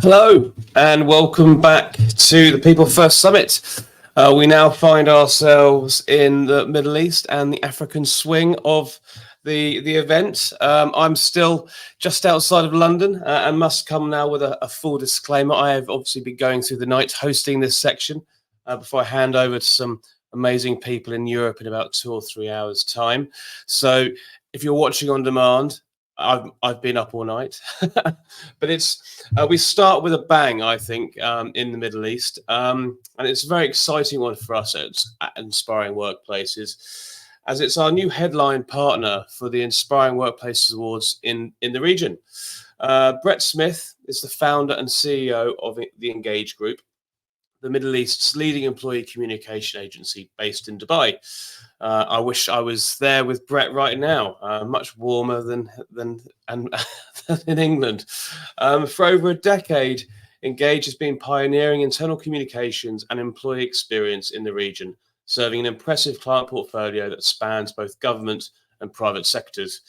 Hello and welcome back to the PeopleFirst Summit. We now find ourselves in the Middle East and the African swing of the event. I'm still just outside of London and must come now with a full disclaimer. I have obviously been going through the night hosting this section before I hand over to some amazing people in Europe in about 2 or 3 hours' time. So if you're watching on demand, I've been up all night, but we start with a bang, I think, in the Middle East, and it's a very exciting one for us at Inspiring Workplaces, as it's our new headline partner for the Inspiring Workplaces Awards in the region. Brett Smyth is the founder and CEO of the Engage Group, the Middle East's leading employee communication agency based in Dubai. I wish I was there with Brett right now, much warmer than in England. For over a decade, Engage has been pioneering internal communications and employee experience in the region, serving an impressive client portfolio that spans both government and private sectors.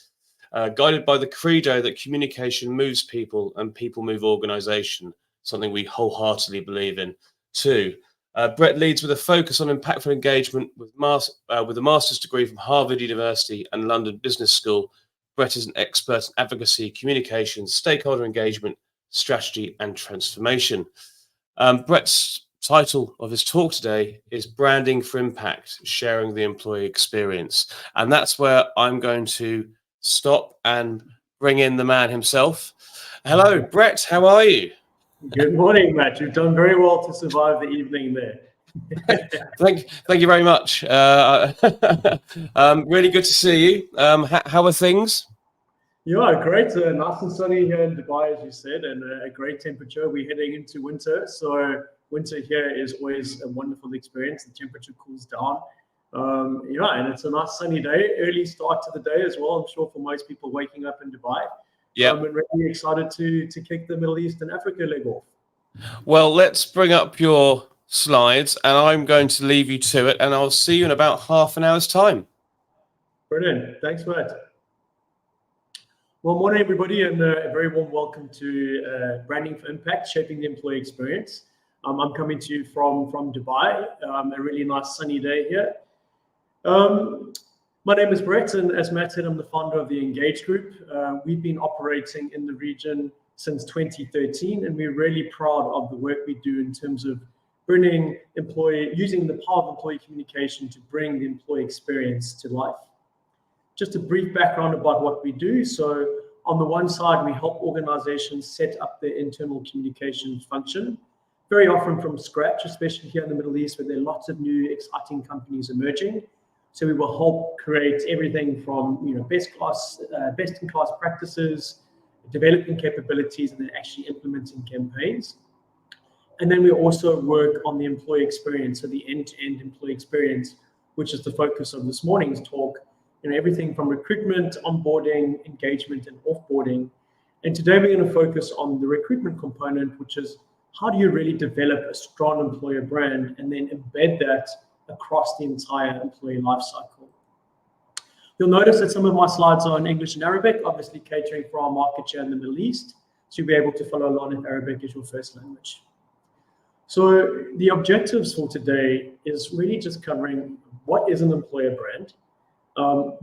Guided by the credo that communication moves people and people move organization, something we wholeheartedly believe in too. Brett leads with a focus on impactful engagement with a master's degree from Harvard University and London Business School. Brett is an expert in advocacy, communications, stakeholder engagement, strategy, and transformation. Brett's title of his talk today is Branding for Impact, Sharing the Employee Experience. And that's where I'm going to stop and bring in the man himself. Hello, Brett, how are you? Good morning, Matt. You've done very well to survive the evening there. Thank you very much. Really good to see you. How are things? Yeah, great. Nice and sunny here in Dubai, as you said, and a great temperature. We're heading into winter, so winter here is always a wonderful experience. The temperature cools down. And it's a nice sunny day, early start to the day as well. I'm sure for most people waking up in Dubai. Yeah. I'm really excited to kick the Middle East and Africa leg off. Well, let's bring up your slides, and I'm going to leave you to it, and I'll see you in about half an hour's time. Brilliant. Thanks, Matt. Well, morning, everybody, and a very warm welcome to Branding for Impact, Shaping the Employee Experience. I'm coming to you from Dubai, a really nice sunny day here. My name is Brett, and as Matt said, I'm the founder of the Engage Group. We've been operating in the region since 2013, and we're really proud of the work we do in terms of using the power of employee communication to bring the employee experience to life. Just a brief background about what we do. So on the one side, we help organizations set up their internal communication function, very often from scratch, especially here in the Middle East, where there are lots of new exciting companies emerging. So we will help create everything from best-in-class practices, developing capabilities, and then actually implementing campaigns. And then we also work on the employee experience, so the end-to-end employee experience, which is the focus of this morning's talk. Everything from recruitment, onboarding, engagement, and offboarding. And today we're going to focus on the recruitment component, which is how do you really develop a strong employer brand and then embed that across the entire employee lifecycle. You'll notice that some of my slides are in English and Arabic, obviously catering for our market share in the Middle East. So you'll be able to follow along if Arabic is your first language. So the objectives for today is really just covering what is an employer brand,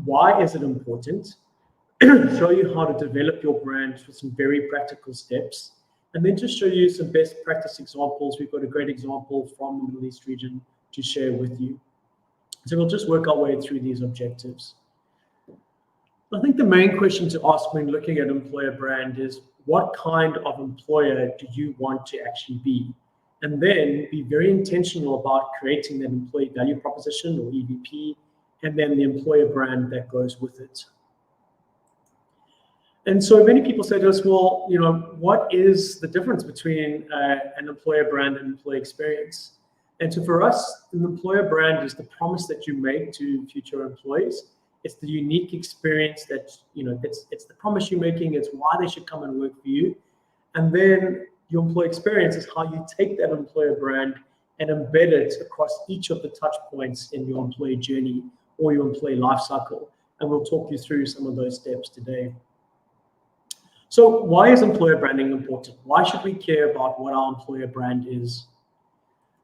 why is it important, show you how to develop your brand with some very practical steps, and then just show you some best practice examples. We've got a great example from the Middle East region to share with you. So we'll just work our way through these objectives. I think the main question to ask when looking at employer brand is, what kind of employer do you want to actually be? And then be very intentional about creating that employee value proposition or EVP, and then the employer brand that goes with it. And so many people say to us, well, what is the difference between an employer brand and employee experience? And so for us, an employer brand is the promise that you make to future employees. It's the unique experience that, it's the promise you're making. It's why they should come and work for you. And then your employee experience is how you take that employer brand and embed it across each of the touch points in your employee journey or your employee lifecycle. And we'll talk you through some of those steps today. So why is employer branding important? Why should we care about what our employer brand is?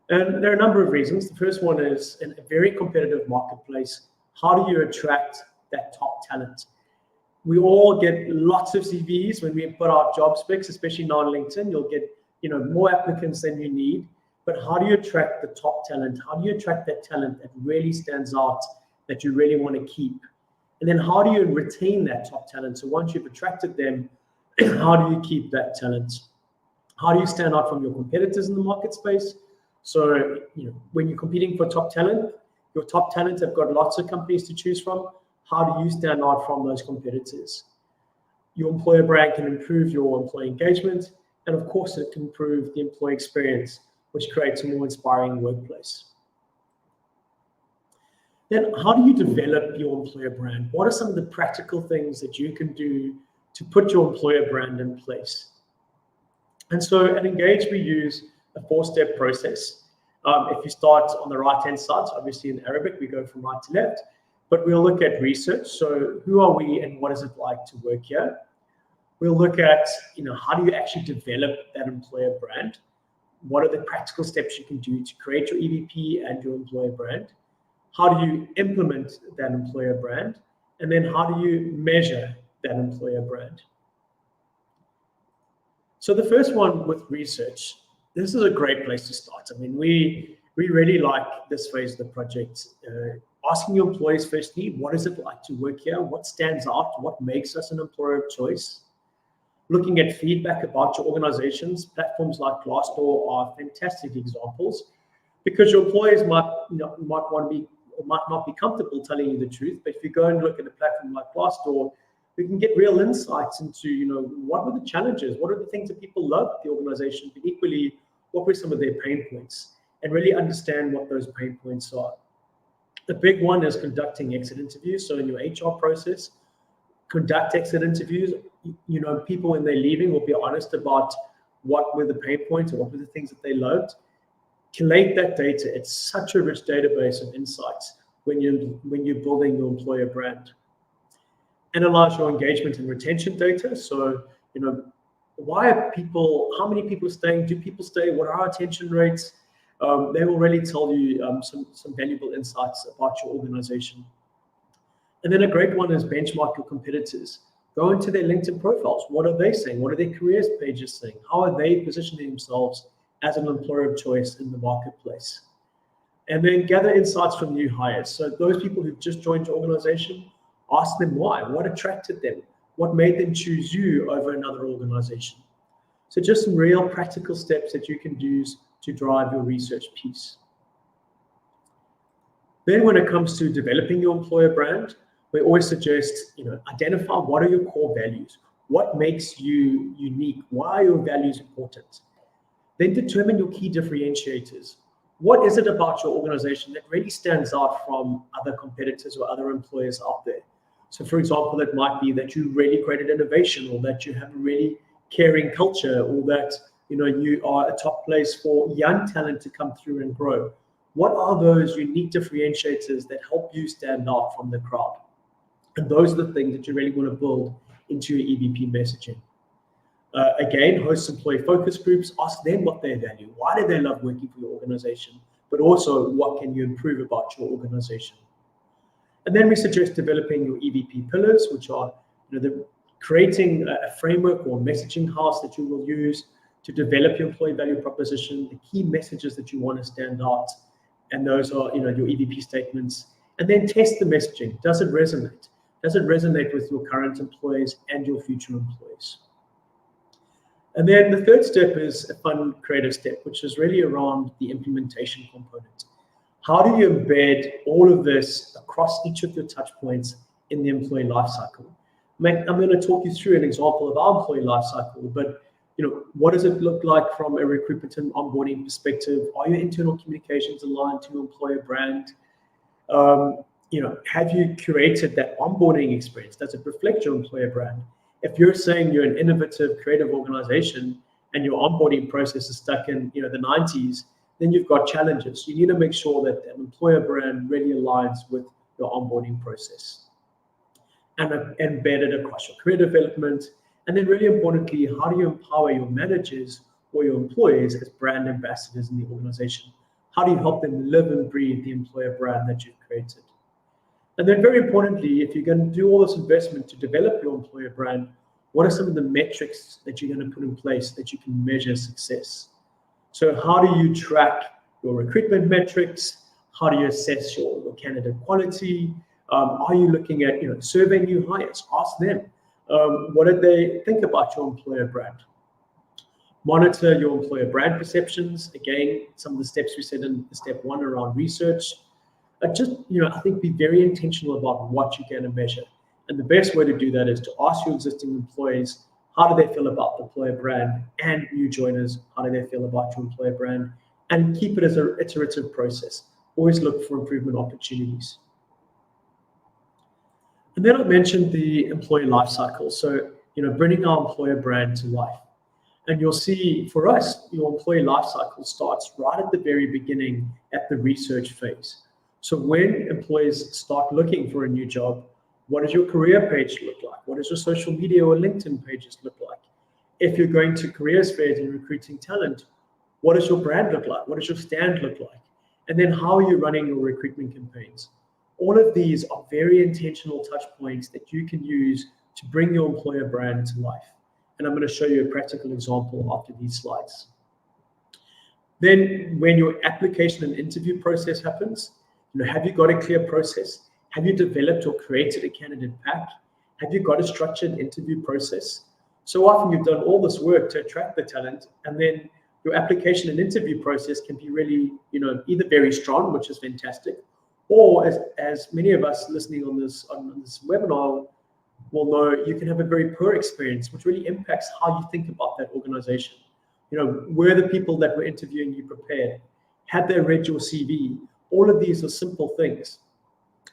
And there are a number of reasons. The first one is, in a very competitive marketplace, how do you attract that top talent? We all get lots of CVs when we put our job specs, especially now on LinkedIn. You'll get more applicants than you need. But how do you attract the top talent? How do you attract that talent that really stands out, that you really want to keep? And then how do you retain that top talent? So once you've attracted them, how do you keep that talent? How do you stand out from your competitors in the market space? So when you're competing for top talent, your top talent have got lots of companies to choose from. How do you stand out from those competitors? Your employer brand can improve your employee engagement, and of course it can improve the employee experience, which creates a more inspiring workplace. Then how do you develop your employer brand? What are some of the practical things that you can do to put your employer brand in place? And so at Engage, we use a 4-step process. If you start on the right-hand side, so obviously in Arabic, we go from right to left, but we'll look at research. So who are we and what is it like to work here? We'll look at, how do you actually develop that employer brand? What are the practical steps you can do to create your EVP and your employer brand? How do you implement that employer brand? And then how do you measure that employer brand? So the first one with research, this is a great place to start. I mean, we really like this phase of the project. Asking your employees firstly, what is it like to work here? What stands out? What makes us an employer of choice? Looking at feedback about your organizations, platforms like Glassdoor are fantastic examples, because your employees might want to be or might not be comfortable telling you the truth. But if you go and look at a platform like Glassdoor, we can get real insights into, what were the challenges, what are the things that people loved the organization, but equally, what were some of their pain points, and really understand what those pain points are. The big one is conducting exit interviews. So in your HR process, conduct exit interviews. People when they're leaving will be honest about what were the pain points or what were the things that they loved. Collate that data. It's such a rich database of insights when you're building your employer brand. Analyze your engagement and retention data. So, how many people are staying? Do people stay? What are our retention rates? They will really tell you some valuable insights about your organization. And then a great one is benchmark your competitors. Go into their LinkedIn profiles. What are they saying? What are their careers pages saying? How are they positioning themselves as an employer of choice in the marketplace? And then gather insights from new hires. So those people who've just joined your organization, ask them why. What attracted them? What made them choose you over another organization? So just some real practical steps that you can use to drive your research piece. Then when it comes to developing your employer brand, we always suggest, identify what are your core values? What makes you unique? Why are your values important? Then determine your key differentiators. What is it about your organization that really stands out from other competitors or other employers out there? So for example, it might be that you really created innovation, or that you have a really caring culture, or that you are a top place for young talent to come through and grow. What are those unique differentiators that help you stand out from the crowd? And those are the things that you really want to build into your EVP messaging. Again, host employee focus groups. Ask them what they value. Why do they love working for your organization? But also, what can you improve about your organization? And then we suggest developing your EVP pillars, which are creating a framework or messaging house that you will use to develop your employee value proposition, the key messages that you want to stand out. And those are your EVP statements. And then test the messaging. Does it resonate? Does it resonate with your current employees and your future employees? And then the third step is a fun, creative step, which is really around the implementation component. How do you embed all of this across each of your touch points in the employee lifecycle? I'm going to talk you through an example of our employee lifecycle, but what does it look like from a recruitment and onboarding perspective? Are your internal communications aligned to your employer brand? Have you curated that onboarding experience? Does it reflect your employer brand? If you're saying you're an innovative, creative organization and your onboarding process is stuck in the 90s, then you've got challenges. You need to make sure that the employer brand really aligns with your onboarding process. And embed it across your career development, And then really importantly, how do you empower your managers or your employees as brand ambassadors in the organization? How do you help them live and breathe the employer brand that you've created? And then very importantly, if you're going to do all this investment to develop your employer brand, what are some of the metrics that you're going to put in place that you can measure success? So how do you track your recruitment metrics? How do you assess your candidate quality? Are you looking at, survey new hires? Ask them. What did they think about your employer brand? Monitor your employer brand perceptions. Again, some of the steps we said in step 1 around research. I think be very intentional about what you're going to measure. And the best way to do that is to ask your existing employees, how do they feel about the employer brand, and new joiners, how do they feel about your employer brand, and keep it as an iterative process. Always look for improvement opportunities. And then I mentioned the employee life cycle. So, bringing our employer brand to life. And you'll see for us, your employee life cycle starts right at the very beginning at the research phase. So when employees start looking for a new job, what does your career page look like? What does your social media or LinkedIn pages look like? If you're going to careers fairs and recruiting talent, what does your brand look like? What does your stand look like? And then how are you running your recruitment campaigns? All of these are very intentional touch points that you can use to bring your employer brand to life. And I'm going to show you a practical example after these slides. Then when your application and interview process happens, have you got a clear process? Have you developed or created a candidate pack? Have you got a structured interview process? So often you've done all this work to attract the talent, and then your application and interview process can be really, either very strong, which is fantastic, or as many of us listening on this webinar will know, you can have a very poor experience, which really impacts how you think about that organization. Were the people that were interviewing you prepared? Had they read your CV? All of these are simple things,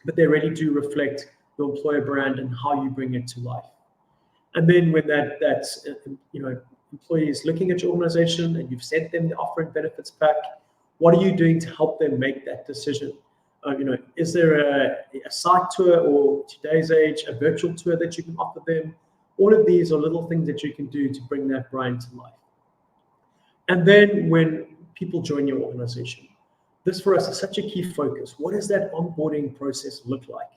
but they really do reflect your employer brand and how you bring it to life. And then when that's employee is looking at your organization and you've sent them the offer and benefits pack, what are you doing to help them make that decision? Is there a site tour, or today's age, a virtual tour that you can offer them? All of these are little things that you can do to bring that brand to life. And then when people join your organization, this for us is such a key focus. What does that onboarding process look like?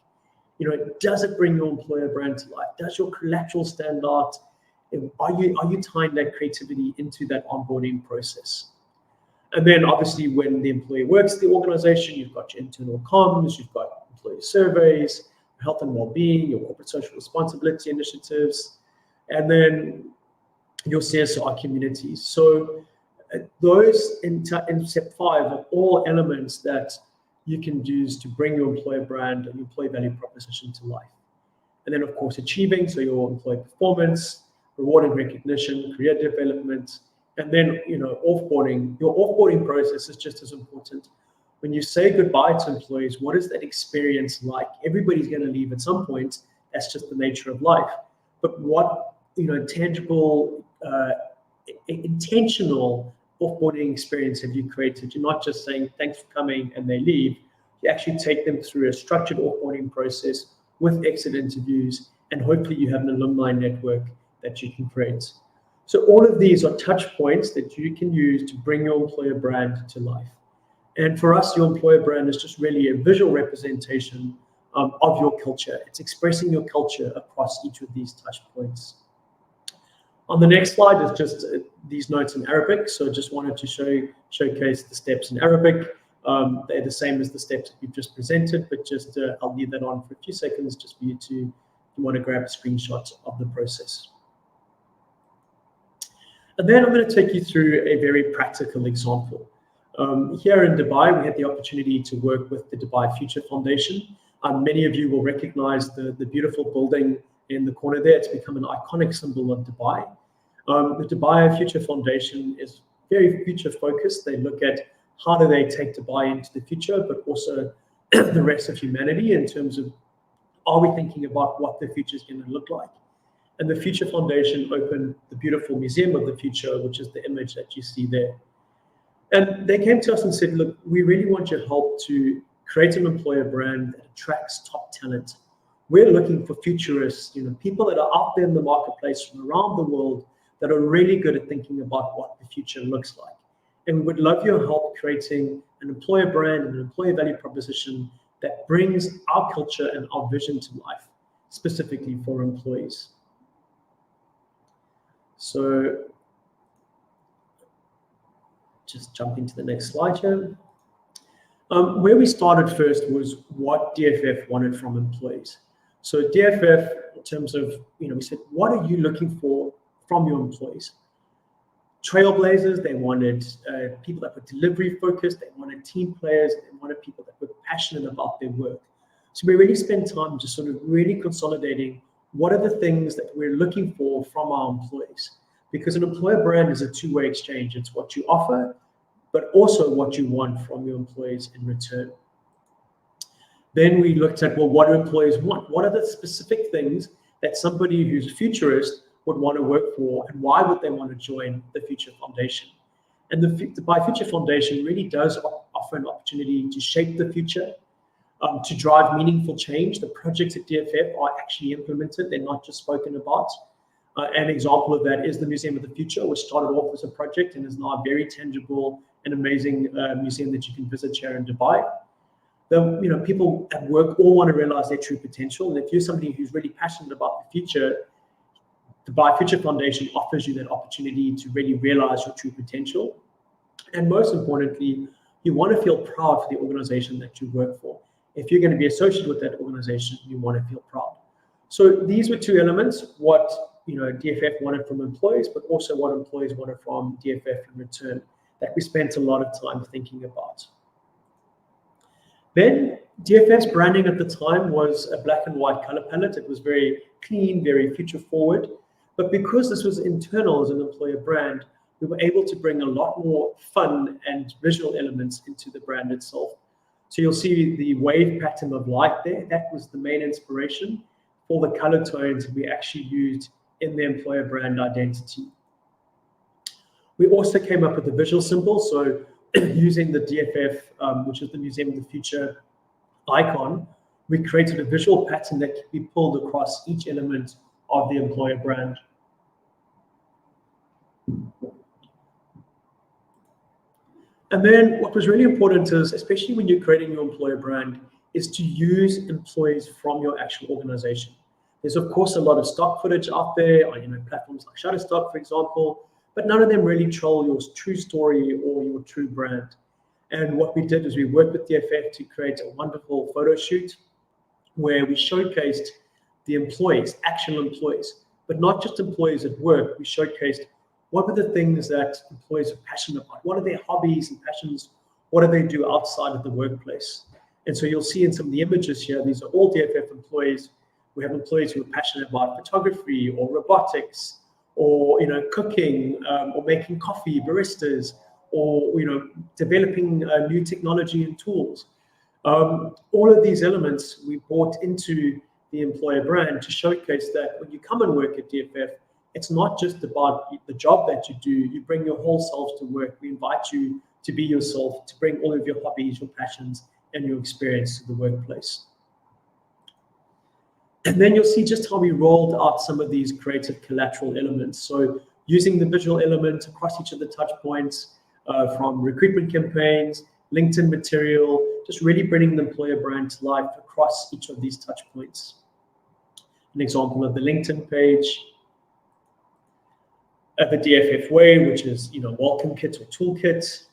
Does it bring your employer brand to life? Does your collateral stand out? Are you tying that creativity into that onboarding process? And then obviously when the employee works at the organization, you've got your internal comms, you've got employee surveys, health and well-being, your corporate social responsibility initiatives, and then your CSR communities. So those in step 5 are all elements that you can use to bring your employer brand and employee value proposition to life. And then of course achieving, so your employee performance, reward and recognition, career development, and then offboarding. Your offboarding process is just as important. When you say goodbye to employees, what is that experience like? Everybody's going to leave at some point. That's just the nature of life. But what tangible, intentional offboarding experience have you created? You're not just saying thanks for coming and they leave. You actually take them through a structured offboarding process with exit interviews, and hopefully you have an alumni network that you can create. So all of these are touch points that you can use to bring your employer brand to life. And for us, your employer brand is just really a visual representation of your culture. It's expressing your culture across each of these touch points. On the next slide is just these notes in Arabic. So I just wanted to showcase the steps in Arabic. They're the same as the steps that we've just presented, but just I'll leave that on for a few seconds just for you to, if you want to grab a screenshot of the process. And then I'm going to take you through a very practical example. Here in Dubai, we had the opportunity to work with the Dubai Future Foundation. Many of you will recognize the beautiful building in the corner there. It's become an iconic symbol of Dubai. The Dubai Future Foundation is very future focused. They look at how do they take Dubai into the future, but also the rest of humanity in terms of, are we thinking about what the future is going to look like? And the Future Foundation opened the beautiful Museum of the Future, which is the image that you see there. And they came to us and said, look, we really want your help to create an employer brand that attracts top talent. we're looking for futurists, people that are out there in the marketplace from around the world that are really good at thinking about what the future looks like. And we would love your help creating an employer brand and an employer value proposition that brings our culture and our vision to life, specifically for employees. So just jumping to the next slide here. Where we started first was what DFF wanted from employees. So DFF, in terms of, we said, what are you looking for from your employees? Trailblazers, they wanted people that were delivery focused, they wanted team players, they wanted people that were passionate about their work. So we really spent time just sort of really consolidating what are the things that we're looking for from our employees. Because an employer brand is a two-way exchange. It's what you offer, but also what you want from your employees in return. Then we looked at, well, what do employees want? What are the specific things that somebody who's a futurist would want to work for, and why would they want to join the Future Foundation? And the By Future Foundation really does offer an opportunity to shape the future, to drive meaningful change. The projects at DFF are actually implemented. They're not just spoken about. An example of that is the Museum of the Future, which started off as a project and is now a very tangible and amazing museum that you can visit here in Dubai. People at work all want to realize their true potential. And if you're somebody who's really passionate about the future, the By Future Foundation offers you that opportunity to really realize your true potential. And most importantly, you want to feel proud for the organization that you work for. If you're going to be associated with that organization, you want to feel proud. So these were two elements, what DFF wanted from employees, but also what employees wanted from DFF in return, that we spent a lot of time thinking about. Then DFF's branding at the time was a black and white color palette. It was very clean, very future forward. But because this was internal as an employer brand, we were able to bring a lot more fun and visual elements into the brand itself. So you'll see the wave pattern of light there. That was the main inspiration for the color tones we actually used in the employer brand identity. We also came up with a visual symbol. So using the DFF, which is the Museum of the Future icon, we created a visual pattern that can be pulled across each element of the employer brand. And then what was really important is, especially when you're creating your employer brand, is to use employees from your actual organization. There's of course a lot of stock footage out there on platforms like Shutterstock, for example, but none of them really tell your true story or your true brand. And what we did is we worked with DFF to create a wonderful photo shoot where we showcased the employees, actual employees, but not just employees at work. We showcased what are the things that employees are passionate about, what are their hobbies and passions, what do they do outside of the workplace. And so you'll see in some of the images here, these are all DFF employees. We have employees who are passionate about photography or robotics or cooking or making coffee, baristas, or developing new technology and tools. All of these elements we brought into the employer brand to showcase that when you come and work at DFF, it's not just about the job that you do. You bring your whole self to work. We invite you to be yourself, to bring all of your hobbies, your passions, and your experience to the workplace. And then you'll see just how we rolled out some of these creative collateral elements. So using the visual element across each of the touch points, from recruitment campaigns, LinkedIn material, just really bringing the employer brand to life across each of these touch points. An example of the LinkedIn page, the DFF way, which is welcome kit or toolkit,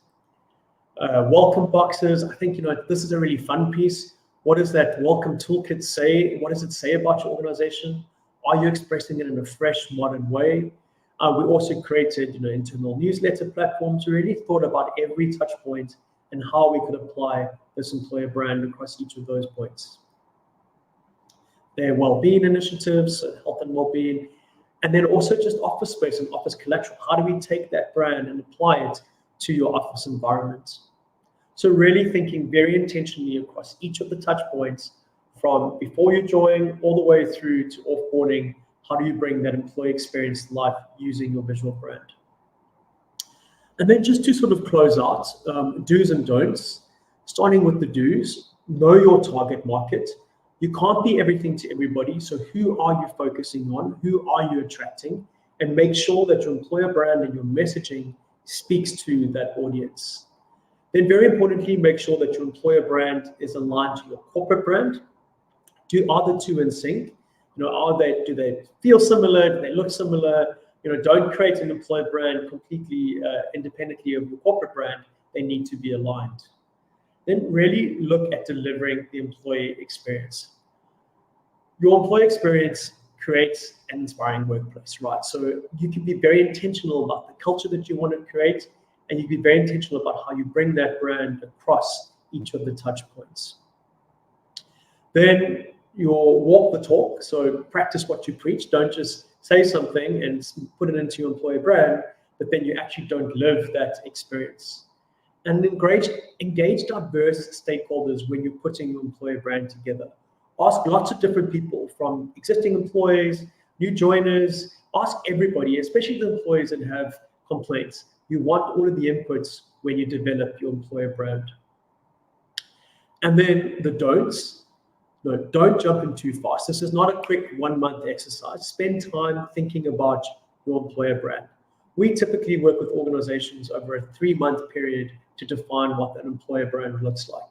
welcome boxes. I think this is a really fun piece. What does that welcome toolkit say? What does it say about your organization? Are you expressing it in a fresh, modern way? We also created internal newsletter platforms. We really thought about every touch point and how we could apply this employer brand across each of those points. Their well-being initiatives, health and well-being, and then also just office space and office collateral. How do we take that brand and apply it to your office environment? So really thinking very intentionally across each of the touch points, from before you join all the way through to offboarding. How do you bring that employee experience to life using your visual brand? And then just to sort of close out, do's and don'ts, starting with the do's. Know your target market. You can't be everything to everybody. So who are you focusing on? Who are you attracting? And make sure that your employer brand and your messaging speaks to that audience. Then very importantly, make sure that your employer brand is aligned to your corporate brand. Are the two in sync? Do they feel similar? Do they look similar? Don't create an employer brand completely independently of your corporate brand. They need to be aligned. Then really look at delivering the employee experience. Your employee experience creates an inspiring workplace, right? So you can be very intentional about the culture that you want to create, and you can be very intentional about how you bring that brand across each of the touch points. Then you'll walk the talk. So practice what you preach. Don't just say something and put it into your employer brand, but then you actually don't live that experience. And engage diverse stakeholders when you're putting your employer brand together. Ask lots of different people, from existing employees, new joiners. Ask everybody, especially the employees that have complaints. You want all of the inputs when you develop your employer brand. And then the don'ts. No, don't jump in too fast. This is not a quick 1 month exercise. Spend time thinking about your employer brand. We typically work with organizations over a 3-month period to define what that employer brand looks like.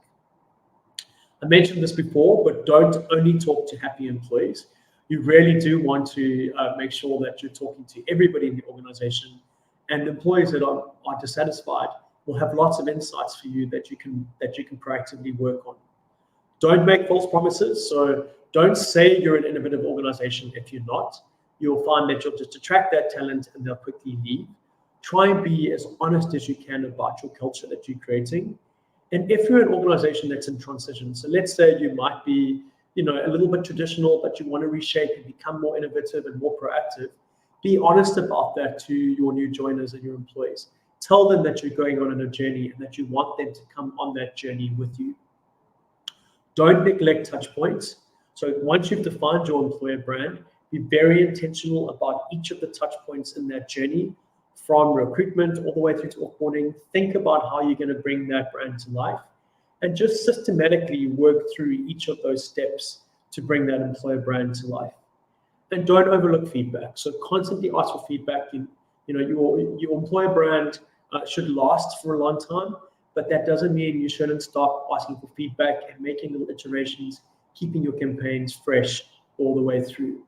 I mentioned this before, but don't only talk to happy employees. You really do want to make sure that you're talking to everybody in the organization, and the employees that are dissatisfied will have lots of insights for you that you can proactively work on. Don't make false promises. So don't say you're an innovative organization if you're not. You'll find that you'll just attract that talent and they'll quickly leave. Try and be as honest as you can about your culture that you're creating. And if you're an organization that's in transition, so let's say you might be, a little bit traditional, but you want to reshape and become more innovative and more proactive, be honest about that to your new joiners and your employees. Tell them that you're going on a journey and that you want them to come on that journey with you. Don't neglect touch points. So once you've defined your employer brand, be very intentional about each of the touch points in that journey, from recruitment all the way through to offboarding. Think about how you're going to bring that brand to life, and just systematically work through each of those steps to bring that employer brand to life. And don't overlook feedback. So constantly ask for feedback. Your employer brand should last for a long time, but that doesn't mean you shouldn't stop asking for feedback and making little iterations, keeping your campaigns fresh all the way through.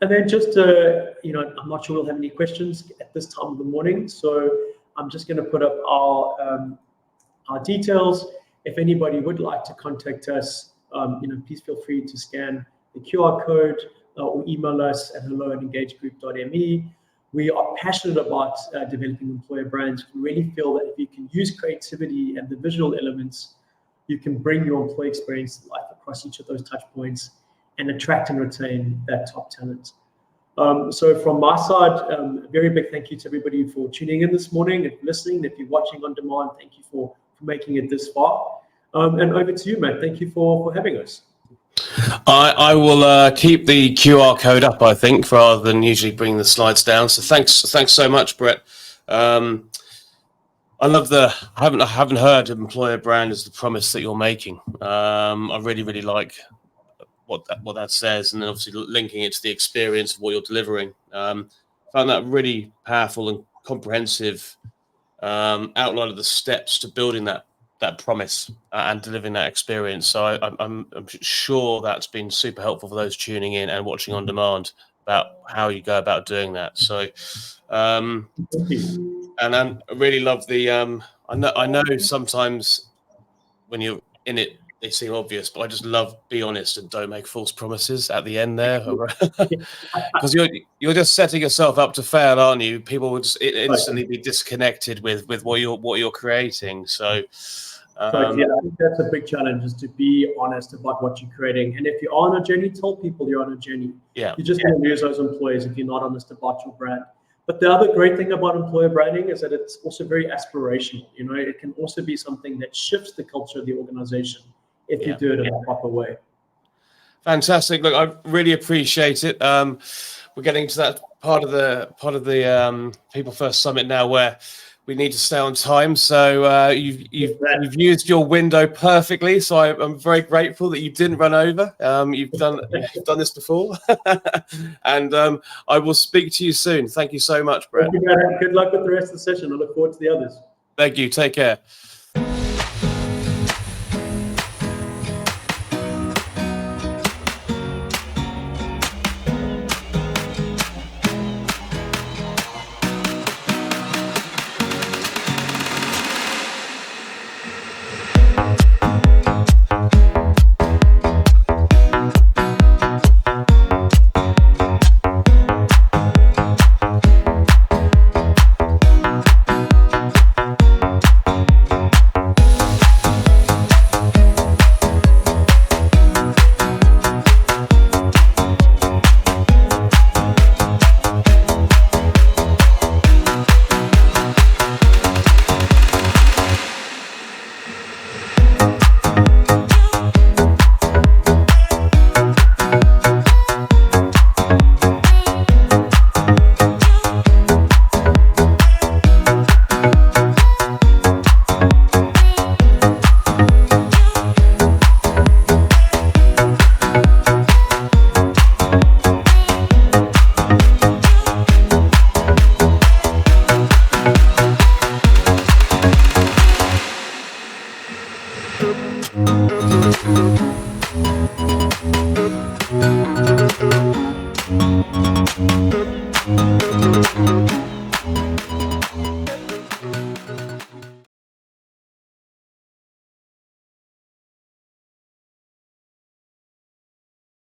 And then just, I'm not sure we'll have any questions at this time of the morning, so I'm just going to put up our details. If anybody would like to contact us, please feel free to scan the QR code or email us at hello@engagegroup.me. We are passionate about developing employer brands. We really feel that if you can use creativity and the visual elements, you can bring your employee experience to life across each of those touch points and attract and retain that top talent. So from my side, a very big thank you to everybody for tuning in this morning and listening. If you're watching on demand, thank you for making it this far. And over to you, Matt. Thank you for having us. I will keep the QR code up, I think, rather than usually bring the slides down. So thanks so much, Brett. I love I haven't heard of employer brand as the promise that you're making. I really like what that says, and then obviously linking it to the experience of what you're delivering. Found that really powerful and comprehensive outline of the steps to building that promise and delivering that experience. So I'm sure that's been super helpful for those tuning in and watching on demand about how you go about doing that. So and I really love the I know sometimes when you're in it they seem obvious, but I just love be honest and don't make false promises at the end there, because you're just setting yourself up to fail, aren't you? People would just instantly be disconnected with what you're creating. So I think that's a big challenge, is to be honest about what you're creating. And if you're on a journey, tell people you're on a journey. Yeah, you're just going to lose those employees if you're not honest about your brand. But the other great thing about employer branding is that it's also very aspirational. It can also be something that shifts the culture of the organization if you do it in a proper way. Fantastic. Look, I really appreciate it. We're getting to that part of the PeopleFirst Summit now where we need to stay on time. So you've used your window perfectly. So I'm very grateful that you didn't run over. You've done this before, and I will speak to you soon. Thank you so much, Brett. Thank you, Matt. Good luck with the rest of the session. I look forward to the others. Thank you. Take care.